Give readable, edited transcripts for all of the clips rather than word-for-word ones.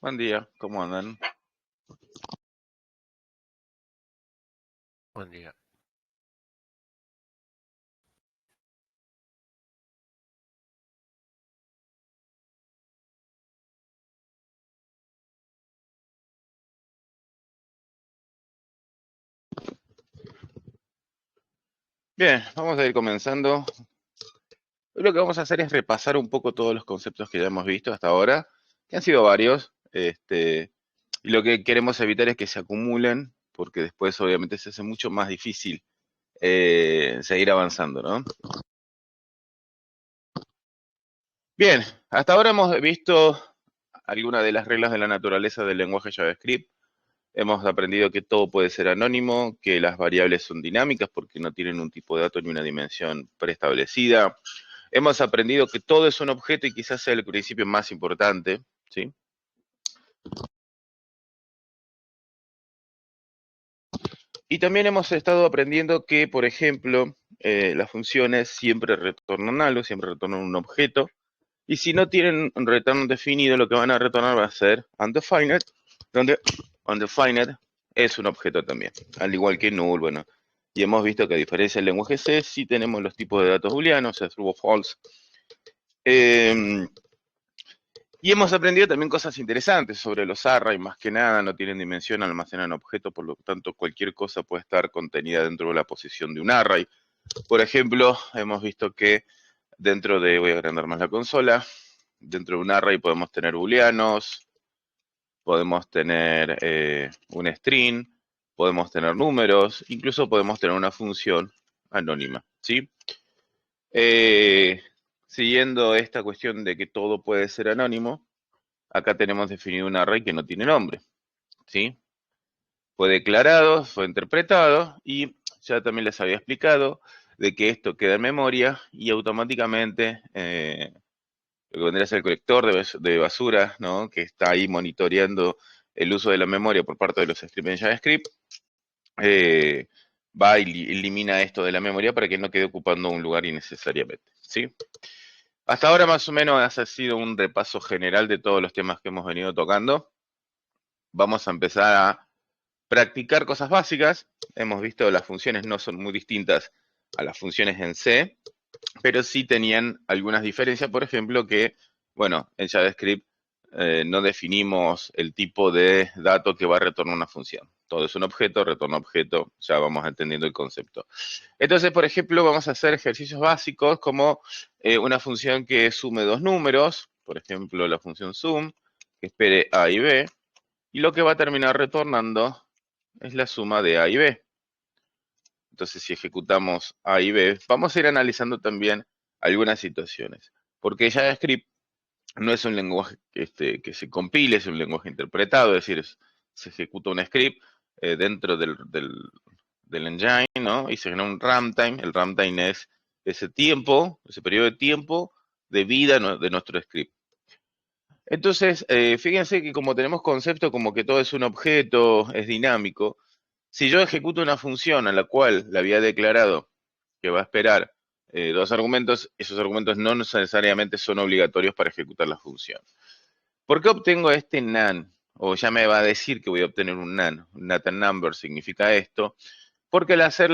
Buen día, ¿cómo andan? Buen día. Bien, vamos a ir comenzando. Hoy lo que vamos a hacer es repasar un poco todos los conceptos que ya hemos visto hasta ahora, que han sido varios, y lo que queremos evitar es que se acumulen, porque después obviamente se hace mucho más difícil seguir avanzando, ¿no? Bien, hasta ahora hemos visto algunas de las reglas de la naturaleza del lenguaje JavaScript. Hemos aprendido que todo puede ser anónimo, que las variables son dinámicas porque no tienen un tipo de dato ni una dimensión preestablecida. Hemos aprendido que todo es un objeto y quizás sea el principio más importante, ¿sí? Y también hemos estado aprendiendo que, por ejemplo, las funciones siempre retornan algo, siempre retornan un objeto, y si no tienen un retorno definido, lo que van a retornar va a ser undefined, donde undefined es un objeto también, al igual que null, bueno. Y hemos visto que a diferencia del lenguaje C, sí tenemos los tipos de datos booleanos, o sea, true o false. Y hemos aprendido también cosas interesantes sobre los arrays, más que nada no tienen dimensión, almacenan objetos, por lo tanto cualquier cosa puede estar contenida dentro de la posición de un array. Por ejemplo, hemos visto que dentro de, voy a agrandar más la consola, dentro de un array podemos tener booleanos, podemos tener un string, podemos tener números, incluso podemos tener una función anónima, ¿sí? Eh, Siguiendo esta cuestión de que todo puede ser anónimo, acá tenemos definido un array que no tiene nombre, ¿sí? Fue declarado, fue interpretado y ya también les había explicado de que esto queda en memoria y automáticamente lo que vendría a ser el colector de basura, ¿no? Que está ahí monitoreando el uso de la memoria por parte de los scripts en JavaScript, eh, va y elimina esto de la memoria para que no quede ocupando un lugar innecesariamente, ¿sí? Hasta ahora más o menos ha sido un repaso general de todos los temas que hemos venido tocando. Vamos a empezar a practicar cosas básicas. Hemos visto que las funciones no son muy distintas a las funciones en C, pero sí tenían algunas diferencias. Por ejemplo, que, bueno, en JavaScript no definimos el tipo de dato que va a retornar una función. Todo es un objeto, retorna objeto, ya vamos entendiendo el concepto. Entonces, por ejemplo, vamos a hacer ejercicios básicos como una función que sume dos números, por ejemplo, la función sum, que espere A y B, y lo que va a terminar retornando es la suma de A y B. Entonces, si ejecutamos A y B, vamos a ir analizando también algunas situaciones. Porque JavaScript no es un lenguaje que se compile, es un lenguaje interpretado, es decir, se ejecuta un script dentro del engine, ¿no? Y se genera un runtime. El runtime es ese tiempo, ese periodo de tiempo de vida de nuestro script. Entonces, fíjense que como tenemos concepto como que todo es un objeto, es dinámico, si yo ejecuto una función a la cual le había declarado que va a esperar dos argumentos, esos argumentos no necesariamente son obligatorios para ejecutar la función. ¿Por qué obtengo este NaN? O ya me va a decir que voy a obtener un NaN. Un Nathan number significa esto. Porque al hacer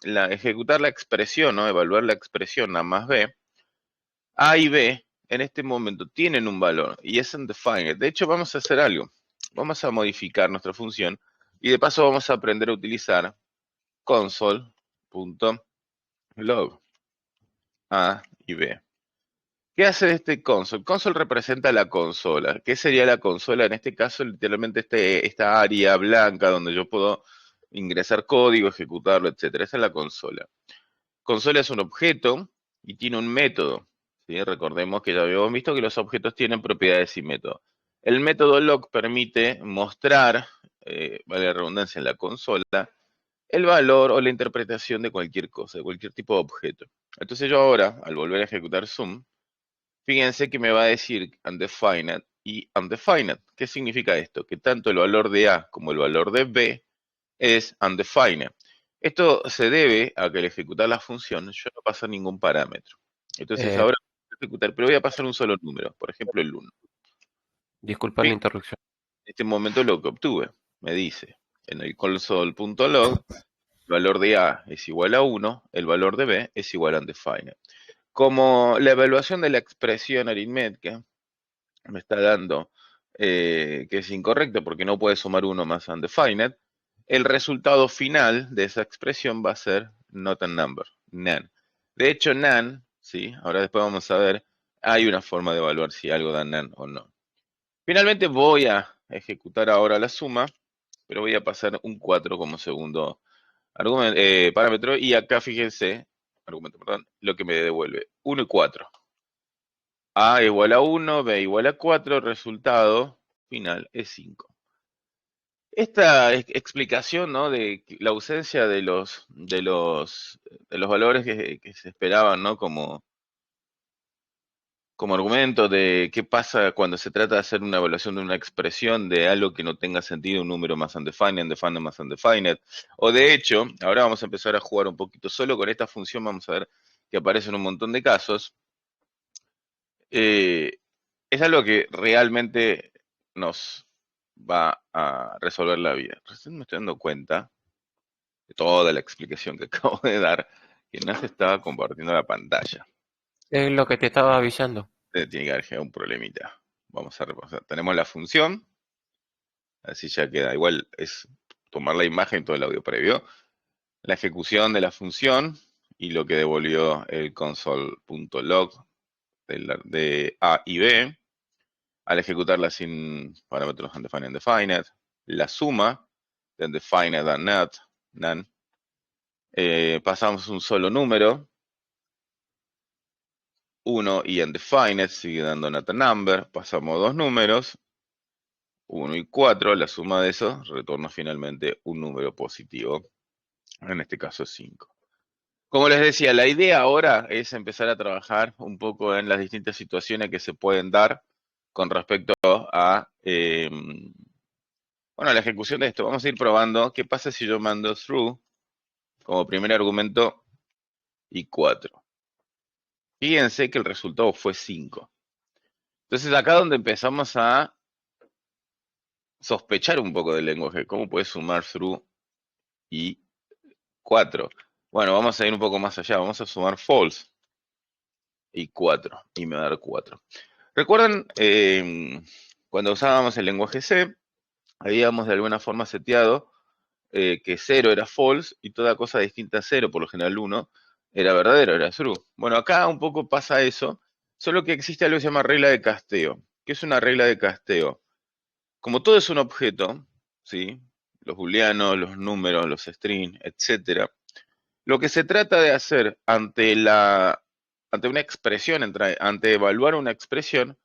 ejecutar la expresión, ¿no? Evaluar la expresión A más B, A y B en este momento tienen un valor y es undefined. De hecho, vamos a hacer algo. Vamos a modificar nuestra función y de paso vamos a aprender a utilizar console.log A y B. ¿Qué hace este console? Console representa la consola. ¿Qué sería la consola? En este caso, literalmente esta área blanca donde yo puedo ingresar código, ejecutarlo, etcétera. Esa es la consola. Consola es un objeto y tiene un método, ¿sí? Recordemos que ya habíamos visto que los objetos tienen propiedades y métodos. El método log permite mostrar, vale la redundancia, en la consola, el valor o la interpretación de cualquier cosa, de cualquier tipo de objeto. Entonces yo ahora, al volver a ejecutar sum, fíjense que me va a decir undefined y undefined. ¿Qué significa esto? Que tanto el valor de A como el valor de B es undefined. Esto se debe a que al ejecutar la función yo no paso ningún parámetro. Entonces Eh, ahora voy a ejecutar, pero voy a pasar un solo número, por ejemplo el 1. Disculpa la En interrupción. este momento lo que obtuve, me dice, en el console.log, el valor de A es igual a 1, el valor de B es igual a undefined. Como la evaluación de la expresión aritmética me está dando que es incorrecto porque no puede sumar 1 más undefined, el resultado final de esa expresión va a ser not a number, nan. De hecho, nan, ¿sí? Ahora después vamos a ver, hay una forma de evaluar si algo da nan o no. Finalmente voy a ejecutar ahora la suma, pero voy a pasar un 4 como segundo parámetro, y acá fíjense, argumento, perdón, lo que me devuelve, 1 y 4. A igual a 1, B igual a 4, resultado final es 5. Esta explicación, ¿no?, de la ausencia de los valores que se esperaban, ¿no?, como argumento de qué pasa cuando se trata de hacer una evaluación de una expresión de algo que no tenga sentido, un número más undefined, undefined más undefined. O de hecho, ahora vamos a empezar a jugar un poquito solo con esta función, vamos a ver que aparece en un montón de casos. Es algo que realmente nos va a resolver la vida. Recién me estoy dando cuenta de toda la explicación que acabo de dar, que no se estaba compartiendo la pantalla. Es lo que te estaba avisando. Tiene que haber un problemita. Vamos a repasar. Tenemos la función, así ya queda. Igual es tomar la imagen y todo el audio previo. La ejecución de la función y lo que devolvió el console.log de A y B. Al ejecutarla sin parámetros undefined and defined, la suma de undefined and not, none, pasamos un solo número, 1 y undefined, sigue dando not a number, pasamos dos números, 1 y 4, la suma de esos retorna finalmente un número positivo, en este caso 5. Como les decía, la idea ahora es empezar a trabajar un poco en las distintas situaciones que se pueden dar con respecto a bueno, la ejecución de esto. Vamos a ir probando qué pasa si yo mando through como primer argumento y 4. Fíjense que el resultado fue 5. Entonces acá donde empezamos a sospechar un poco del lenguaje. ¿Cómo puedes sumar through y 4? Bueno, vamos a ir un poco más allá. Vamos a sumar false y 4. Y me va a dar 4. ¿Recuerdan cuando usábamos el lenguaje C? Habíamos de alguna forma seteado que 0 era false y toda cosa distinta a 0, por lo general 1, era verdadero, era true. Bueno, acá un poco pasa eso, solo que existe algo que se llama regla de casteo. ¿Qué es una regla de casteo? Como todo es un objeto, ¿sí? Los booleanos, los números, los strings, etcétera. Lo que se trata de hacer ante una expresión, ante evaluar una expresión,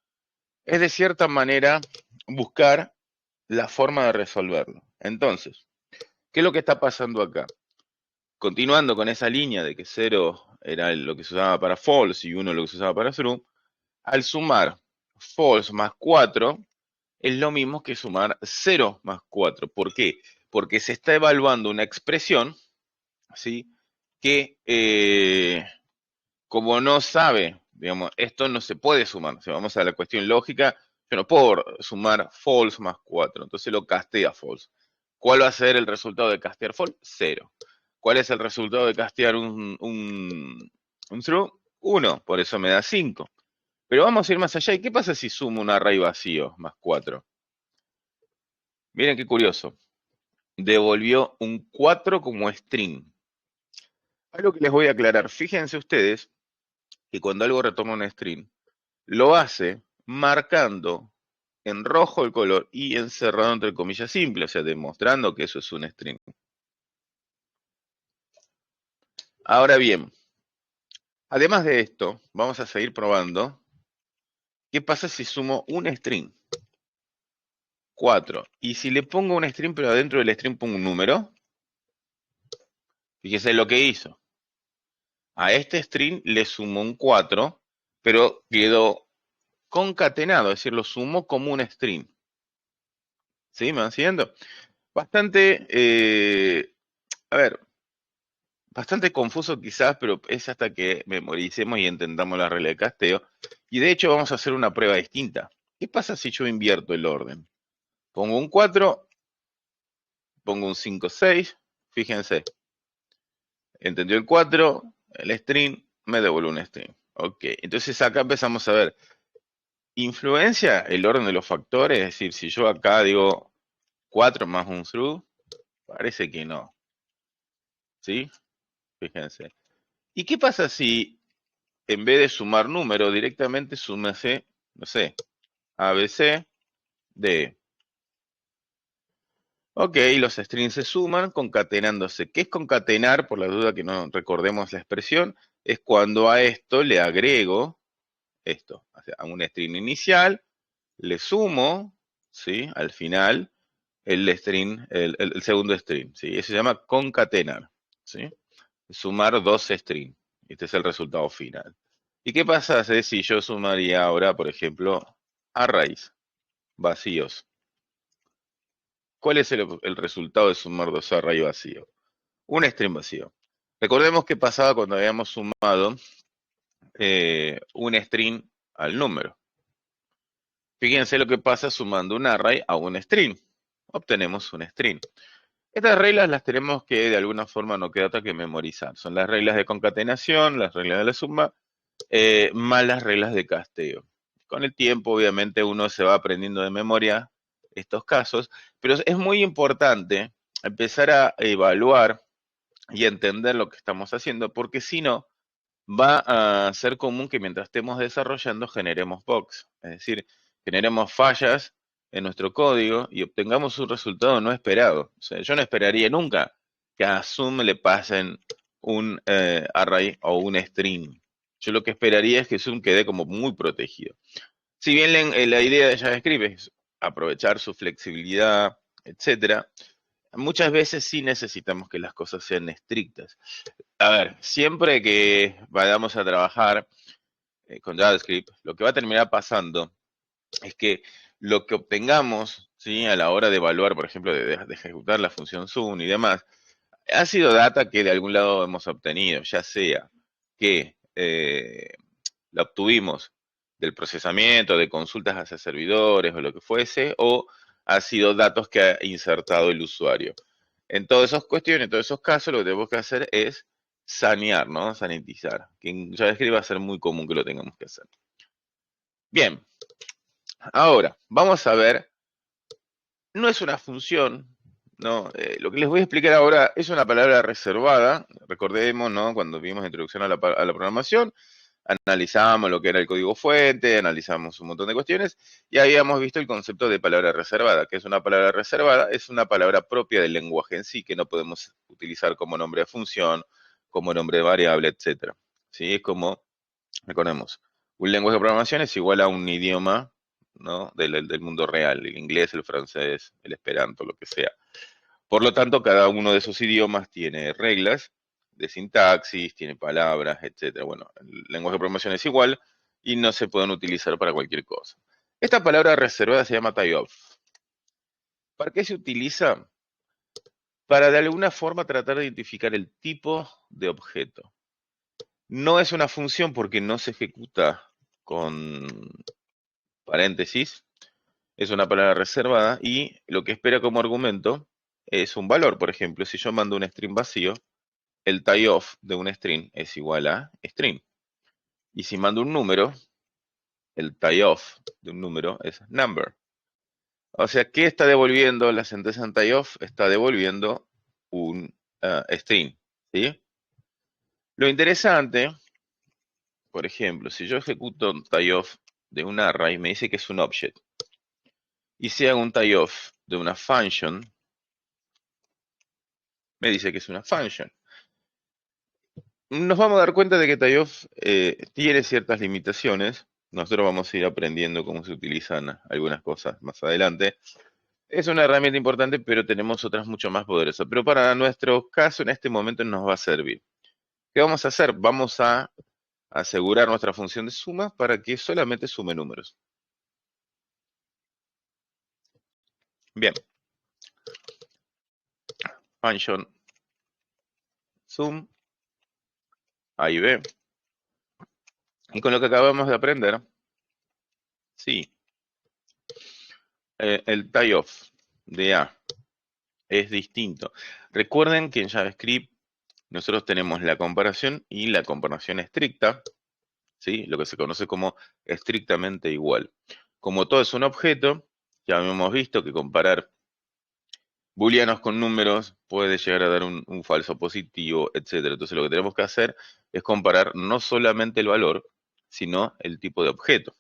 es de cierta manera buscar la forma de resolverlo. Entonces, ¿qué es lo que está pasando acá? Continuando con esa línea de que 0 era lo que se usaba para false y 1 lo que se usaba para true, al sumar false más 4 es lo mismo que sumar 0 más 4. ¿Por qué? Porque se está evaluando una expresión, ¿sí?, que como no sabe, digamos, esto no se puede sumar. O sea, vamos a la cuestión lógica, yo no puedo sumar false más 4, entonces lo castea false. ¿Cuál va a ser el resultado de castear false? 0. ¿Cuál es el resultado de castear un true? 1, por eso me da 5. Pero vamos a ir más allá. ¿Y qué pasa si sumo un array vacío más 4? Miren qué curioso. Devolvió un 4 como string. Algo que les voy a aclarar. Fíjense ustedes que cuando algo retoma un string, lo hace marcando en rojo el color y encerrado entre comillas simple, o sea, demostrando que eso es un string. Ahora bien, además de esto, vamos a seguir probando. ¿Qué pasa si sumo un string? 4. Y si le pongo un string, pero adentro del string pongo un número, fíjese lo que hizo. A este string le sumo un 4, pero quedó concatenado, es decir, lo sumo como un string. ¿Sí? ¿Me van siguiendo? Bastante, a ver, bastante confuso quizás, pero es hasta que memoricemos y entendamos la regla de casteo. Y de hecho vamos a hacer una prueba distinta. ¿Qué pasa si yo invierto el orden? Pongo un 4, pongo un 5, 6, fíjense. Entendió el 4, el string, me devuelve un string. Ok, entonces acá empezamos a ver, ¿influencia el orden de los factores? Es decir, si yo acá digo 4 más un through, parece que no. ¿Sí? Fíjense. ¿Y qué pasa si en vez de sumar números directamente súmase, no sé, ABC de... Ok, los strings se suman concatenándose. ¿Qué es concatenar? Por la duda que no recordemos la expresión, es cuando a esto le agrego esto, o sea, a un string inicial, le sumo, ¿sí? Al final, el string, el segundo string, ¿sí? Eso se llama concatenar, ¿sí? Sumar dos strings. Este es el resultado final. ¿Y qué pasa si yo sumaría ahora, por ejemplo, arrays vacíos? ¿Cuál es el resultado de sumar dos arrays vacíos? Un string vacío. Recordemos qué pasaba cuando habíamos sumado un string al número. Fíjense lo que pasa sumando un array a un string. Obtenemos un string. Estas reglas las tenemos que de alguna forma no queda otra que memorizar. Son las reglas de concatenación, las reglas de la suma, más las reglas de casteo. Con el tiempo, obviamente, uno se va aprendiendo de memoria estos casos, pero es muy importante empezar a evaluar y entender lo que estamos haciendo, porque si no, va a ser común que mientras estemos desarrollando generemos bugs, es decir, generemos fallas en nuestro código y obtengamos un resultado no esperado. O sea, yo no esperaría nunca que a Zoom le pasen un array o un string. Yo lo que esperaría es que Zoom quede como muy protegido. Si bien la idea de JavaScript es aprovechar su flexibilidad, etcétera, muchas veces sí necesitamos que las cosas sean estrictas. A ver, siempre que vayamos a trabajar con JavaScript, lo que va a terminar pasando es que lo que obtengamos, ¿sí? A la hora de evaluar, por ejemplo, de ejecutar la función zoom y demás, ha sido data que de algún lado hemos obtenido, ya sea que la obtuvimos del procesamiento, de consultas hacia servidores o lo que fuese, o ha sido datos que ha insertado el usuario. En todas esas cuestiones, en todos esos casos, lo que tenemos que hacer es sanear, ¿no? Sanitizar. Que en JavaScript va a ser muy común que lo tengamos que hacer. Bien, ahora vamos a ver, no es una función, ¿no? Lo que les voy a explicar ahora es una palabra reservada. Recordemos, ¿no? Cuando vimos la introducción a la programación, analizamos lo que era el código fuente, analizamos un montón de cuestiones y habíamos visto el concepto de palabra reservada. ¿Qué es una palabra reservada? Es una palabra propia del lenguaje en sí que no podemos utilizar como nombre de función, como nombre de variable, etcétera. ¿Sí? Es como, recordemos, un lenguaje de programación es igual a un idioma, ¿no? del mundo real, el inglés, el francés, el esperanto, lo que sea. Por lo tanto, cada uno de esos idiomas tiene reglas de sintaxis, tiene palabras, etcétera. Bueno, el lenguaje de programación es igual y no se pueden utilizar para cualquier cosa. Esta palabra reservada se llama tie-off. ¿Para qué se utiliza? Para de alguna forma tratar de identificar el tipo de objeto. No es una función porque no se ejecuta con paréntesis, es una palabra reservada y lo que espera como argumento es un valor. Por ejemplo, si yo mando un string vacío, el tie-off de un string es igual a string. Y si mando un número, el tie-off de un número es number. O sea, ¿qué está devolviendo la sentencia en tie-off? Está devolviendo un string. ¿Sí? Lo interesante, por ejemplo, si yo ejecuto un tie-off de un array, me dice que es un object. Y si hago un tie-off de una function, me dice que es una function. Nos vamos a dar cuenta de que tie-off tiene ciertas limitaciones. Nosotros vamos a ir aprendiendo cómo se utilizan algunas cosas más adelante. Es una herramienta importante, pero tenemos otras mucho más poderosas. Pero para nuestro caso, en este momento nos va a servir. ¿Qué vamos a hacer? Vamos a asegurar nuestra función de suma para que solamente sume números. Bien. Function sum, A y B. Y con lo que acabamos de aprender, sí, el tie-off de A es distinto. Recuerden que en JavaScript nosotros tenemos la comparación y la comparación estricta, ¿sí? Lo que se conoce como estrictamente igual. Como todo es un objeto, ya habíamos visto que comparar booleanos con números puede llegar a dar un falso positivo, etcétera. Entonces lo que tenemos que hacer es comparar no solamente el valor, sino el tipo de objeto,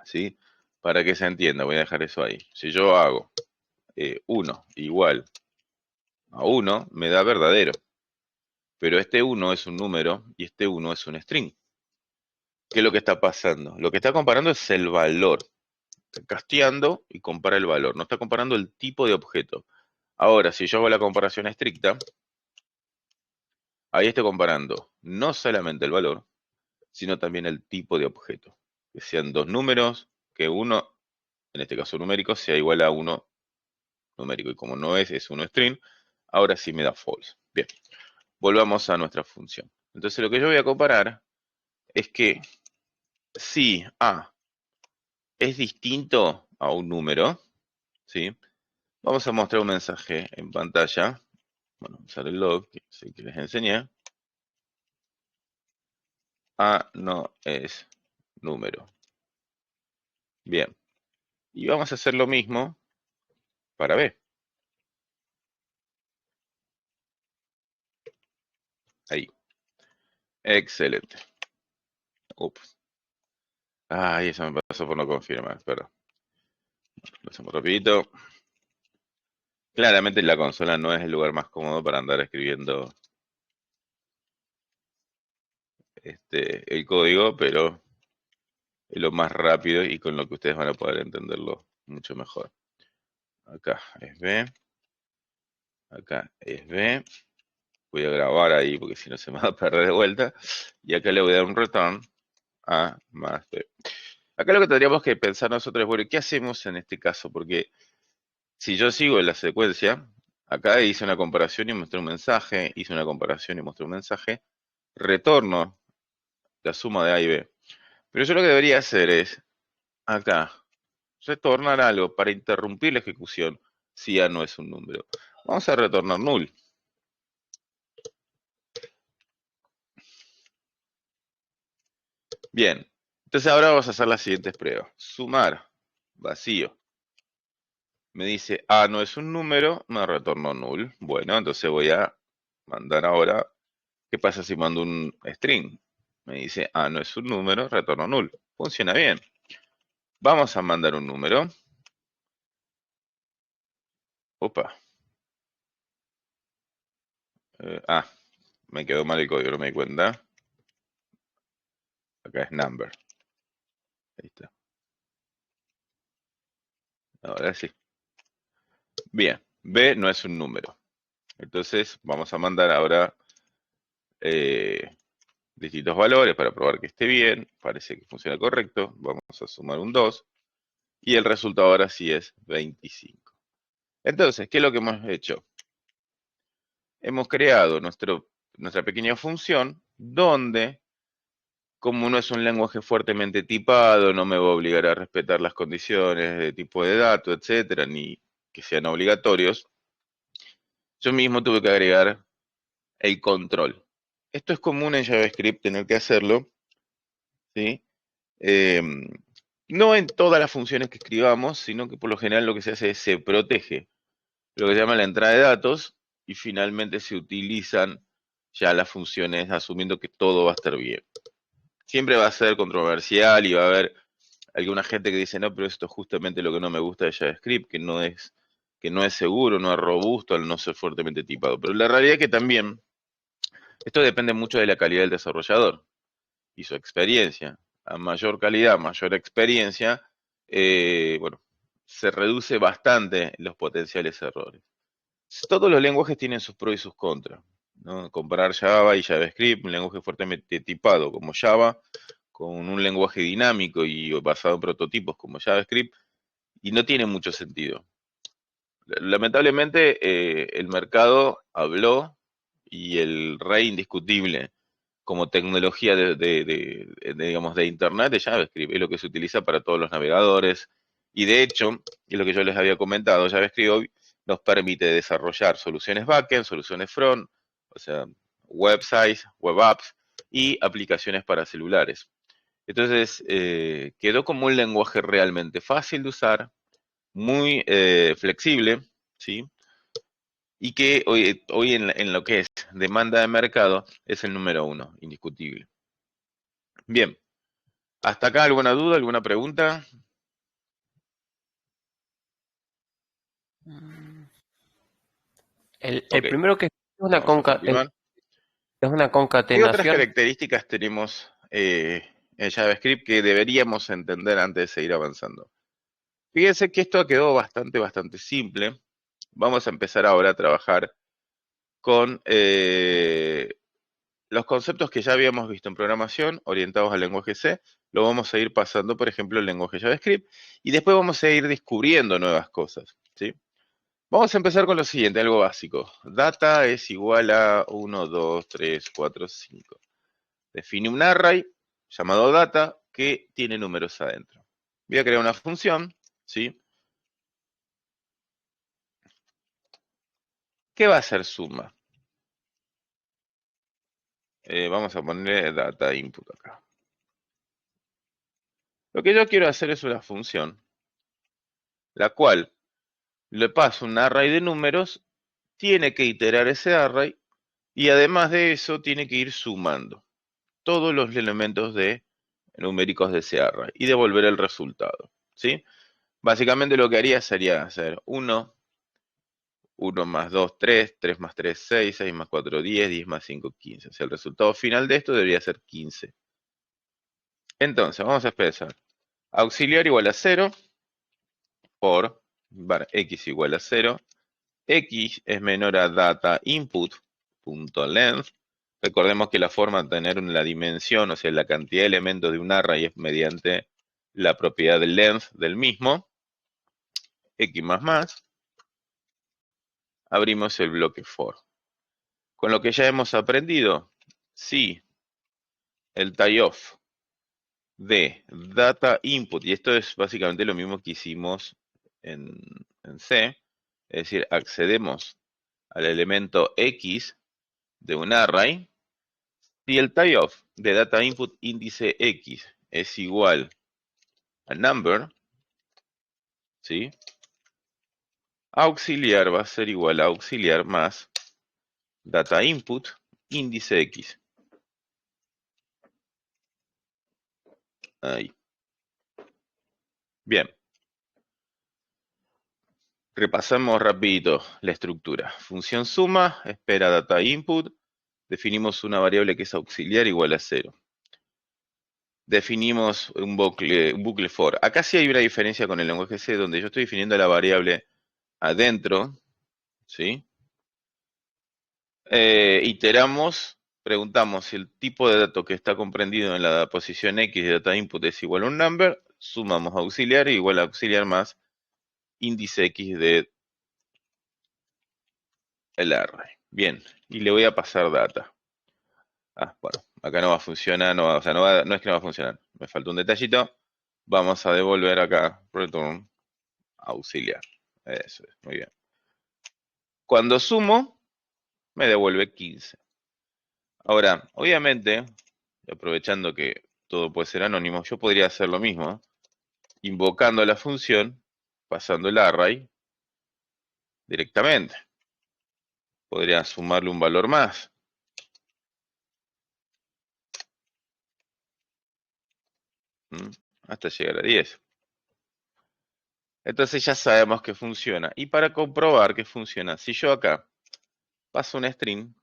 ¿sí? Para que se entienda, voy a dejar eso ahí. Si yo hago 1 igual a 1, me da verdadero. Pero este 1 es un número y este 1 es un string. ¿Qué es lo que está pasando? Lo que está comparando es el valor. Está casteando y compara el valor. No está comparando el tipo de objeto. Ahora, si yo hago la comparación estricta, ahí estoy comparando no solamente el valor, sino también el tipo de objeto. Que sean dos números, que uno, en este caso numérico, sea igual a uno numérico. Y como no es uno string, ahora sí me da false. Bien, volvamos a nuestra función. Entonces lo que yo voy a comparar es que si A es distinto a un número, ¿sí? Vamos a mostrar un mensaje en pantalla. Bueno, vamos a usar el log, que es el que les enseñé. A no es número. Bien. Y vamos a hacer lo mismo para B. Ahí. Excelente. Ups. Ay, eso me pasó por no confirmar. Perdón. Lo hacemos rapidito. Claramente la consola no es el lugar más cómodo para andar escribiendo el código, pero es lo más rápido y con lo que ustedes van a poder entenderlo mucho mejor. Acá es B. Acá es B. Voy a grabar ahí porque si no se me va a perder de vuelta. Y acá le voy a dar un return A más B. Acá lo que tendríamos que pensar nosotros es, bueno, ¿qué hacemos en este caso? Porque si yo sigo en la secuencia, acá hice una comparación y mostré un mensaje, hice una comparación y mostré un mensaje, retorno la suma de A y B. Pero yo lo que debería hacer es, acá, retornar algo para interrumpir la ejecución si A no es un número. Vamos a retornar null. Bien, entonces ahora vamos a hacer las siguientes pruebas. Sumar, vacío. Me dice A no es un número, me retornó null. Bueno, entonces voy a mandar ahora, ¿qué pasa si mando un string? Me dice A no es un número, retorno null. Funciona bien. Vamos a mandar un número. Opa. Me quedó mal el código, no me di cuenta. Acá es number. Ahí está. Ahora sí. Bien, B no es un número. Entonces vamos a mandar ahora distintos valores para probar que esté bien. Parece que funciona correcto. Vamos a sumar un 2. Y el resultado ahora sí es 25. Entonces, ¿qué es lo que hemos hecho? Hemos creado nuestra pequeña función donde, como no es un lenguaje fuertemente tipado, no me va a obligar a respetar las condiciones de tipo de dato, etcétera, ni que sean obligatorios, yo mismo tuve que agregar el control. Esto es común en JavaScript tener que hacerlo, ¿sí? No en todas las funciones que escribamos, sino que por lo general lo que se hace es se protege lo que se llama la entrada de datos y finalmente se utilizan ya las funciones asumiendo que todo va a estar bien. Siempre va a ser controversial y va a haber alguna gente que dice, no, pero esto es justamente lo que no me gusta de JavaScript, que no es seguro, no es robusto al no ser fuertemente tipado. Pero la realidad es que también esto depende mucho de la calidad del desarrollador y su experiencia. A mayor calidad, mayor experiencia, bueno, se reduce bastante los potenciales errores. Todos los lenguajes tienen sus pros y sus contras, ¿no? Comparar Java y JavaScript, un lenguaje fuertemente tipado como Java, con un lenguaje dinámico y basado en prototipos como JavaScript, y no tiene mucho sentido. Lamentablemente, el mercado habló y el rey indiscutible como tecnología digamos, de Internet de JavaScript es lo que se utiliza para todos los navegadores Y de hecho, y lo que yo les había comentado, JavaScript hoy nos permite desarrollar soluciones backend, soluciones front, o sea, websites, web apps y aplicaciones para celulares. Entonces, quedó como un lenguaje realmente fácil de usar, muy flexible, ¿sí? Y que hoy en lo que es demanda de mercado es el número 1, indiscutible. Bien, ¿hasta acá alguna duda, alguna pregunta? El Ok, primero que es una vamos a continuar. es una ¿Qué otras concatenación. características tenemos en JavaScript que deberíamos entender antes de seguir avanzando? Fíjense que esto quedó bastante simple. Vamos a empezar ahora a trabajar con los conceptos que ya habíamos visto en programación orientados al lenguaje C. Lo vamos a ir pasando, por ejemplo, al lenguaje JavaScript y después vamos a ir descubriendo nuevas cosas, ¿sí? Vamos a empezar con lo siguiente, algo básico. Data es igual a 1, 2, 3, 4, 5. Define un array llamado data que tiene números adentro. Voy a crear una función, ¿sí? ¿Qué va a hacer suma? Vamos a ponerle data input acá. Lo que yo quiero hacer es una función, la cual le paso un array de números, tiene que iterar ese array y además de eso tiene que ir sumando todos los elementos numéricos de ese array y devolver el resultado, ¿sí? Básicamente lo que haría sería hacer 1, 1 más 2, 3, 3 más 3, 6, 6 más 4, 10, 10 más 5, 15. O sea, el resultado final de esto debería ser 15. Entonces, vamos a expresar auxiliar igual a 0 por var x igual a 0. X es menor a data input.length. Recordemos que la forma de tener la dimensión, o sea, la cantidad de elementos de un array es mediante la propiedad de length del mismo. X más. Abrimos el bloque for. Con lo que ya hemos aprendido, si el tie-off de data input, y esto es básicamente lo mismo que hicimos en C, es decir, accedemos al elemento X de un array, si el tie-off de data input índice X es igual a number, ¿sí? Auxiliar va a ser igual a auxiliar más data input índice X. Ahí. Bien. Repasamos rapidito la estructura. Función suma, espera data input. Definimos una variable que es auxiliar igual a 0. Definimos un bucle for. Acá sí hay una diferencia con el lenguaje C, donde yo estoy definiendo la variable adentro, ¿sí? Iteramos, preguntamos si el tipo de dato que está comprendido en la posición X de data input es igual a un number, sumamos auxiliar igual a auxiliar más índice X de el array. Bien, y le voy a pasar data. Bueno, acá no va a funcionar, no es que no va a funcionar. Me falta un detallito. Vamos a devolver acá return auxiliar. Eso es, muy bien. Cuando sumo, me devuelve 15. Ahora, obviamente, aprovechando que todo puede ser anónimo, yo podría hacer lo mismo, invocando la función, pasando el array directamente. Podría sumarle un valor más. Hasta llegar a 10. Entonces ya sabemos que funciona. Y para comprobar que funciona, si yo acá paso un string,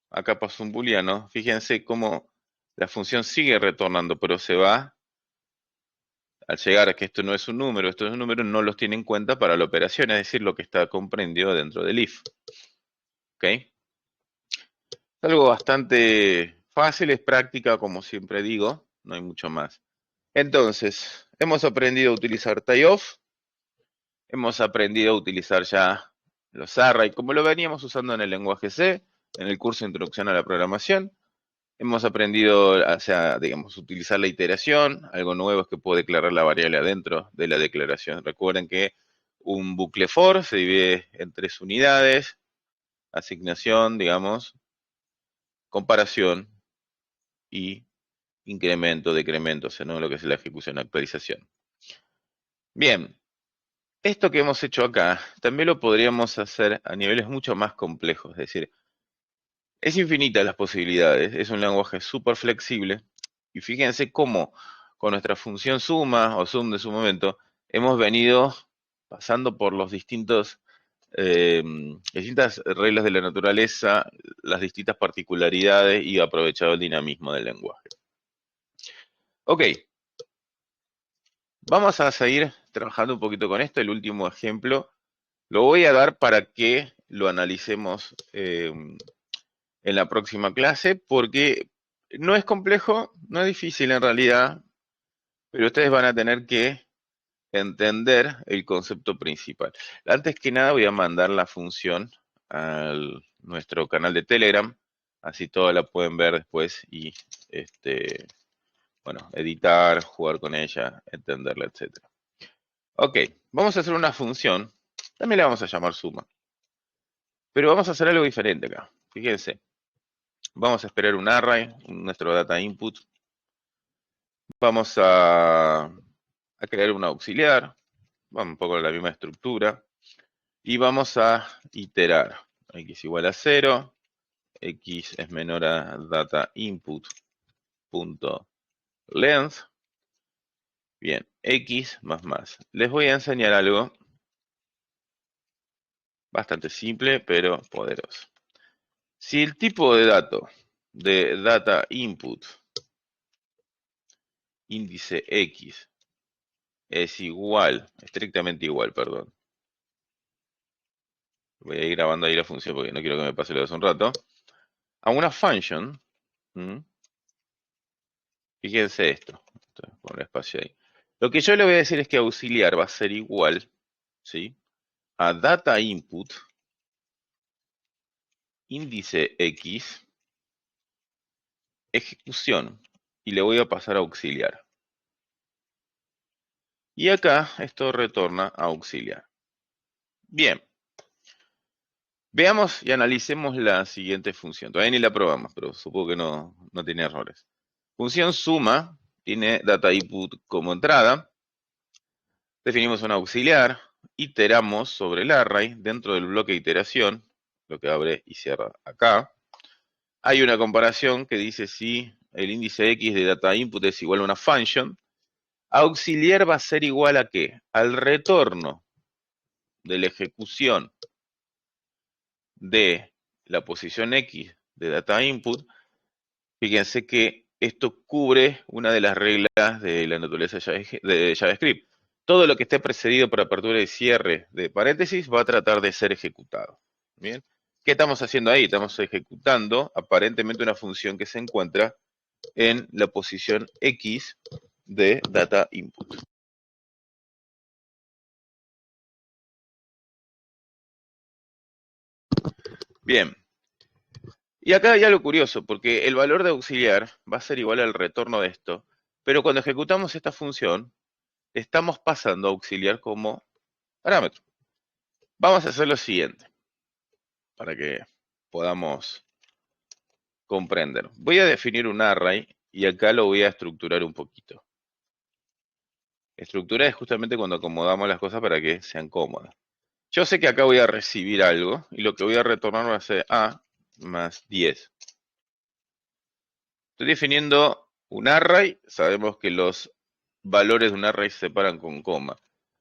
acá paso un booleano, fíjense cómo la función sigue retornando, pero se va, al llegar a que esto no es un número, esto es un número, no los tiene en cuenta para la operación, es decir, lo que está comprendido dentro del if. ¿Ok? Es algo bastante fácil, es práctica, como siempre digo, no hay mucho más. Entonces, hemos aprendido a utilizar tie-off, hemos aprendido a utilizar ya los array, como lo veníamos usando en el lenguaje C, en el curso de Introducción a la Programación. Hemos aprendido, o sea, digamos, utilizar la iteración. Algo nuevo es que puedo declarar la variable adentro de la declaración. Recuerden que un bucle for se divide en 3 unidades: asignación, digamos, comparación y incremento, decremento, o sea, ¿no? Lo que es la ejecución, actualización. Bien, esto que hemos hecho acá también lo podríamos hacer a niveles mucho más complejos, es decir, es infinita las posibilidades, es un lenguaje súper flexible, y fíjense cómo con nuestra función suma o sum de su momento hemos venido pasando por los distintas reglas de la naturaleza, las distintas particularidades y aprovechado el dinamismo del lenguaje. Ok, vamos a seguir trabajando un poquito con esto. El último ejemplo lo voy a dar para que lo analicemos en la próxima clase, porque no es complejo, no es difícil en realidad, pero ustedes van a tener que entender el concepto principal. Antes que nada voy a mandar la función a nuestro canal de Telegram, así todos la pueden ver después y bueno, editar, jugar con ella, entenderla, etc. Ok, vamos a hacer una función, también le vamos a llamar suma, pero vamos a hacer algo diferente acá. Fíjense, vamos a esperar un array, nuestro data input, vamos a crear un auxiliar, vamos un poco a la misma estructura, y vamos a iterar. X igual a 0, X es menor a data input punto length. Bien, X más. Les voy a enseñar algo bastante simple, pero poderoso. Si el tipo de dato de data input índice X es igual, estrictamente igual, perdón. Voy a ir grabando ahí la función porque no quiero que me pase lo de hace un rato. A una function, fíjense esto, con el espacio ahí. Lo que yo le voy a decir es que auxiliar va a ser igual, ¿sí?, a data input índice X ejecución, y le voy a pasar a auxiliar. Y acá esto retorna a auxiliar. Bien. Veamos y analicemos la siguiente función. Todavía ni la probamos, pero supongo que no tiene errores. Función suma tiene data input como entrada. Definimos un auxiliar, iteramos sobre el array dentro del bloque de iteración, lo que abre y cierra acá. Hay una comparación que dice si el índice X de data input es igual a una function. Auxiliar va a ser igual a ¿qué? Al retorno de la ejecución de la posición X de data input. Fíjense que esto cubre una de las reglas de la naturaleza de JavaScript. Todo lo que esté precedido por apertura y cierre de paréntesis va a tratar de ser ejecutado. ¿Bien? ¿Qué estamos haciendo ahí? Estamos ejecutando aparentemente una función que se encuentra en la posición X de data input. Bien. Y acá hay algo curioso, porque el valor de auxiliar va a ser igual al retorno de esto, pero cuando ejecutamos esta función, estamos pasando a auxiliar como parámetro. Vamos a hacer lo siguiente, para que podamos comprender. Voy a definir un array, y acá lo voy a estructurar un poquito. Estructura es justamente cuando acomodamos las cosas para que sean cómodas. Yo sé que acá voy a recibir algo, y lo que voy a retornar va a ser A más 10. Estoy definiendo un array, sabemos que los valores de un array se separan con coma.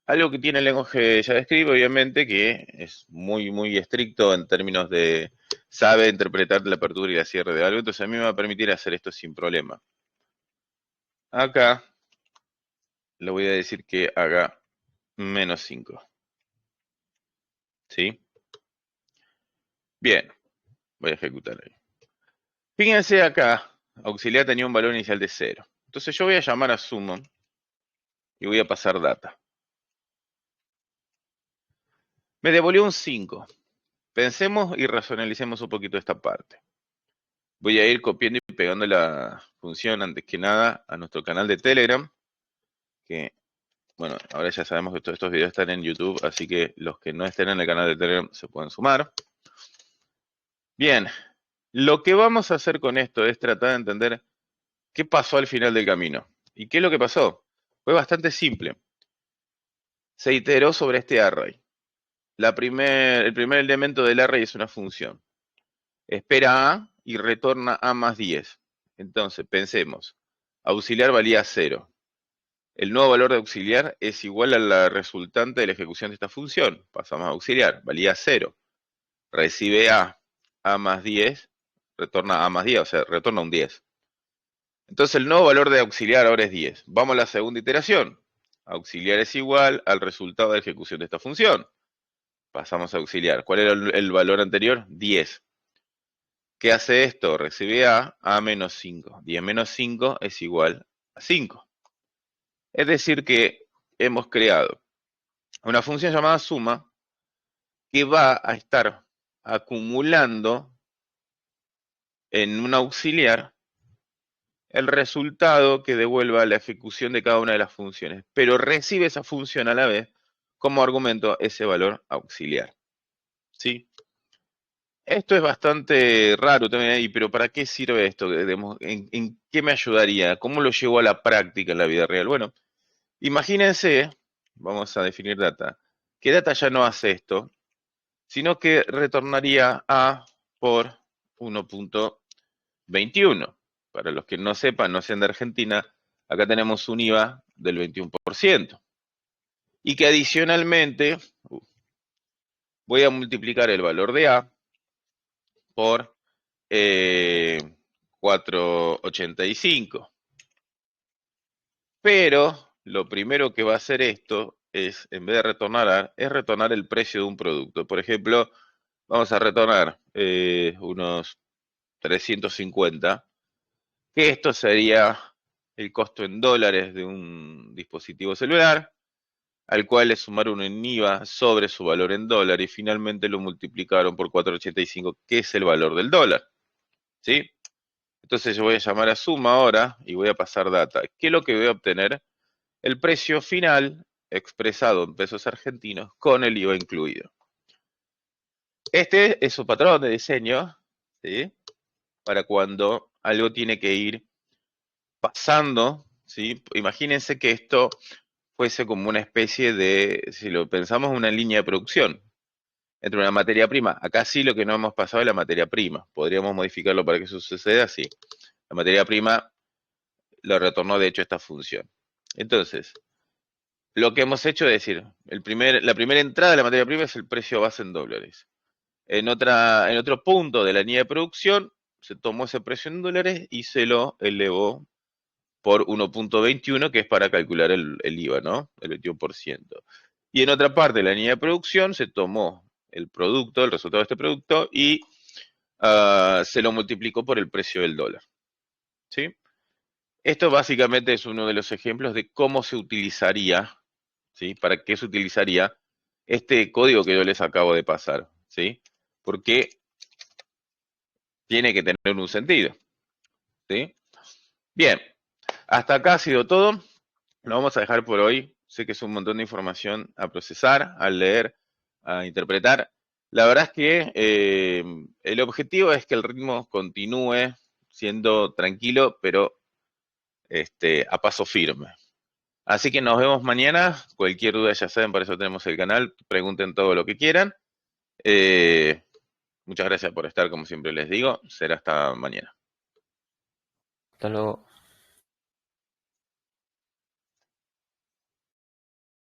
Algo que tiene el lenguaje de JavaScript, obviamente, que es muy estricto en términos de sabe interpretar la apertura y la cierre de algo, entonces a mí me va a permitir hacer esto sin problema. Acá le voy a decir que haga menos 5. ¿Sí? Bien, voy a ejecutar ahí. Fíjense acá, auxiliar tenía un valor inicial de 0. Entonces yo voy a llamar a summon y voy a pasar data. Me devolvió un 5. Pensemos y racionalicemos un poquito esta parte. Voy a ir copiando y pegando la función antes que nada a nuestro canal de Telegram, que, bueno, ahora ya sabemos que todos estos videos están en YouTube, así que los que no estén en el canal de Telegram se pueden sumar. Bien, lo que vamos a hacer con esto es tratar de entender qué pasó al final del camino. ¿Y qué es lo que pasó? Fue bastante simple. Se iteró sobre este array. El primer elemento del array es una función. Espera A y retorna A más 10. Entonces, pensemos, auxiliar valía 0. El nuevo valor de auxiliar es igual a la resultante de la ejecución de esta función. Pasamos a auxiliar, valía 0. Recibe A más 10, retorna A más 10, o sea, retorna un 10. Entonces el nuevo valor de auxiliar ahora es 10. Vamos a la segunda iteración. Auxiliar es igual al resultado de ejecución de esta función. Pasamos a auxiliar. ¿Cuál era el valor anterior? 10. ¿Qué hace esto? Recibe A menos 5. 10 menos 5 es igual a 5. Es decir que hemos creado una función llamada suma que va a estar acumulando en un auxiliar el resultado que devuelva la ejecución de cada una de las funciones, pero recibe esa función a la vez como argumento ese valor auxiliar. ¿Sí? Esto es bastante raro también ahí, pero ¿para qué sirve esto? ¿En qué me ayudaría? ¿Cómo lo llevo a la práctica en la vida real? Bueno, imagínense, vamos a definir data, que data ya no hace esto, sino que retornaría A por 1.21. Para los que no sepan, no sean de Argentina, acá tenemos un IVA del 21%. Y que adicionalmente voy a multiplicar el valor de A por 4,85. Pero lo primero que va a hacer esto es, en vez de retornar A, es retornar el precio de un producto. Por ejemplo, vamos a retornar unos 350, que esto sería el costo en dólares de un dispositivo celular, al cual le sumaron un IVA sobre su valor en dólar y finalmente lo multiplicaron por 4,85, que es el valor del dólar. ¿Sí? Entonces yo voy a llamar a suma ahora y voy a pasar data. ¿Qué es lo que voy a obtener? El precio final expresado en pesos argentinos con el IVA incluido. Este es su patrón de diseño, ¿sí? Para cuando algo tiene que ir pasando, ¿sí? Imagínense que esto fuese como una especie de, si lo pensamos, una línea de producción entre una materia prima. Acá sí lo que no hemos pasado es la materia prima. Podríamos modificarlo para que eso suceda así. La materia prima lo retornó de hecho esta función. Entonces, lo que hemos hecho es decir, la primera entrada de la materia prima es el precio base en dólares. En otro punto de la línea de producción, se tomó ese precio en dólares y se lo elevó por 1.21, que es para calcular el IVA, ¿no? El 21%. Y en otra parte de la línea de producción se tomó el producto, el resultado de este producto, y se lo multiplicó por el precio del dólar. ¿Sí? Esto básicamente es uno de los ejemplos de cómo se utilizaría, ¿sí? Para qué se utilizaría este código que yo les acabo de pasar, ¿sí? Porque tiene que tener un sentido, ¿sí? Bien, hasta acá ha sido todo. Lo vamos a dejar por hoy. Sé que es un montón de información a procesar, a leer, a interpretar. La verdad es que el objetivo es que el ritmo continúe siendo tranquilo, pero a paso firme. Así que nos vemos mañana. Cualquier duda ya saben, para eso tenemos el canal. Pregunten todo lo que quieran. Muchas gracias por estar, como siempre les digo. Será hasta mañana. Hasta luego.